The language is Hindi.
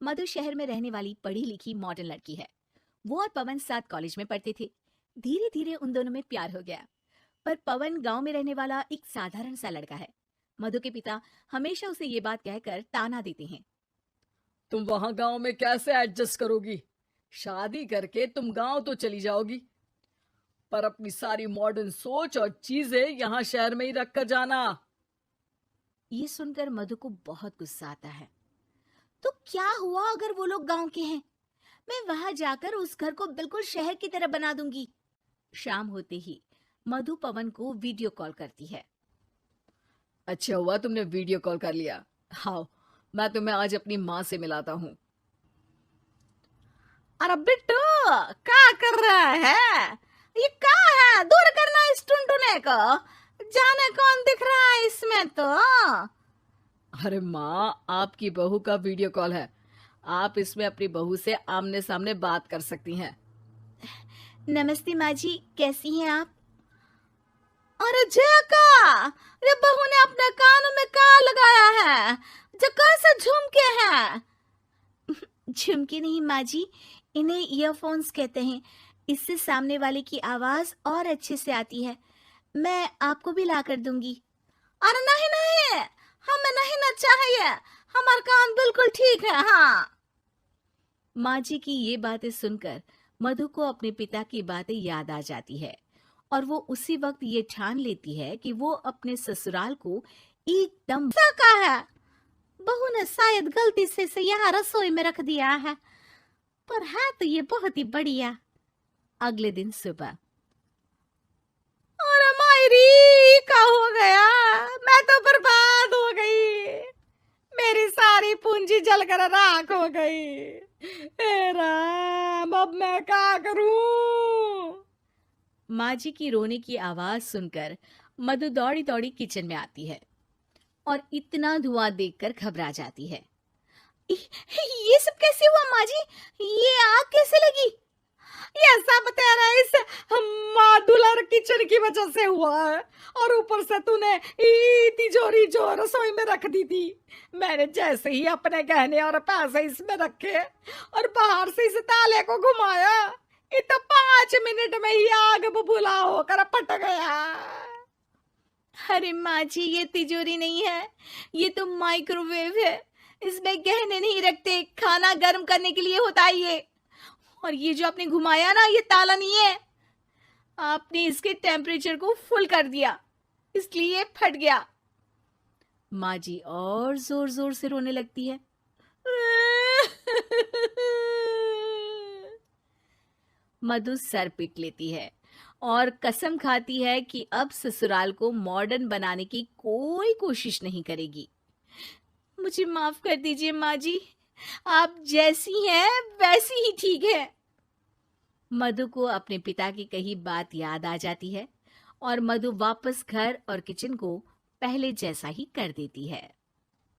मधु शहर में रहने वाली पढ़ी लिखी मॉडर्न लड़की है। वो और पवन साथ कॉलेज में पढ़ते थे। धीरे धीरे उन दोनों में प्यार हो गया। पर पवन गांव में रहने वाला एक साधारण सा लड़का है। मधु के पिता हमेशा उसे ये बात कहकर ताना देते हैं। तुम वहां गांव में कैसे एडजस्ट करोगी? शादी करके तुम गांव तो चली जाओगी, पर अपनी सारी मॉडर्न सोच और चीजें यहाँ शहर में ही रख कर जाना। ये सुनकर मधु को बहुत गुस्सा आता है। तो क्या हुआ अगर वो लोग गांव के हैं? मैं वहां जाकर उस घर को बिल्कुल शहर की तरह बना दूंगी। शाम होते ही मधु पवन को वीडियो कॉल करती है। अच्छा हुआ तुमने वीडियो कॉल कर लिया। हाँ, मैं तुम्हें आज अपनी माँ से मिलाता हूँ। अरे बिट्टू, क्या कर रहा है? ये क्या है? दूर करना इस टुनटुने को। जाने कौन दिख रहा है इसमें तो। अरे माँ, आपकी बहू का वीडियो कॉल है। आप इसमें अपनी बहू से आमने सामने बात कर सकती हैं। नमस्ते माँ जी, कैसी हैं आप? अरे जका, ये बहू ने अपने कानों में क्या लगाया है? जका से झुमके हैं। झुमके नहीं माँ जी, इन्हें ईयरफोन्स कहते हैं। इससे सामने वाले की आवाज और अच्छे से आती है। मैं आपको भी ला कर दूंगी। अरे नहीं नहीं, हमें नहीं ना चाहिए। हमारे कान बिल्कुल ठीक है। हाँ। माँ जी की ये बातें सुनकर मधु को अपने पिता की बातें याद आ जाती है और वो उसी वक्त ये ठान लेती है कि वो अपने ससुराल को एकदम का है। बहू ने शायद गलती से इसे यहाँ रसोई में रख दिया है, पर है तो ये बहुत ही बढ़िया। अगले दिन सुबह, अरे मायरी, क्या हो गया? मैं तो बर्बाद हो गई। मेरी सारी पूंजी जलकर राख हो गई। हे राम, अब मैं क्या करूं? माँ जी की रोने की आवाज सुनकर मधु दौड़ी दौड़ी किचन में आती है और इतना धुआं देखकर घबरा जाती है। ये सब कैसे हुआ माँ जी? ये आग कैसे लगी? ये सब तेरा इस माडुलर किचन की वजह से हुआ है, और ऊपर से तूने तिजोरी जो रसोई में रख दी थी। मैंने जैसे ही अपने गहने और पैसे इसमें रखे और बाहर से इस ताले को घुमाया, ये तो 5 मिनट में ही आग बबूला होकर फट गया। अरे माँ जी, ये तिजोरी नहीं है, ये तो माइक्रोवेव है। इसमें गहने नहीं रखते, खाना गर्म करने के लिए होता है ये। और ये जो आपने घुमाया ना, ये ताला नहीं है। आपने इसके टेम्परेचर को फुल कर दिया, इसलिए फट गया। माँ जी और जोर जोर से रोने लगती है। मधु सर पीट लेती है और कसम खाती है कि अब ससुराल को मॉडर्न बनाने की कोई कोशिश नहीं करेगी। मुझे माफ कर दीजिए माँ जी, आप जैसी हैं वैसी ही ठीक है। मधु को अपने पिता की कही बात याद आ जाती है और मधु वापस घर और किचन को पहले जैसा ही कर देती है।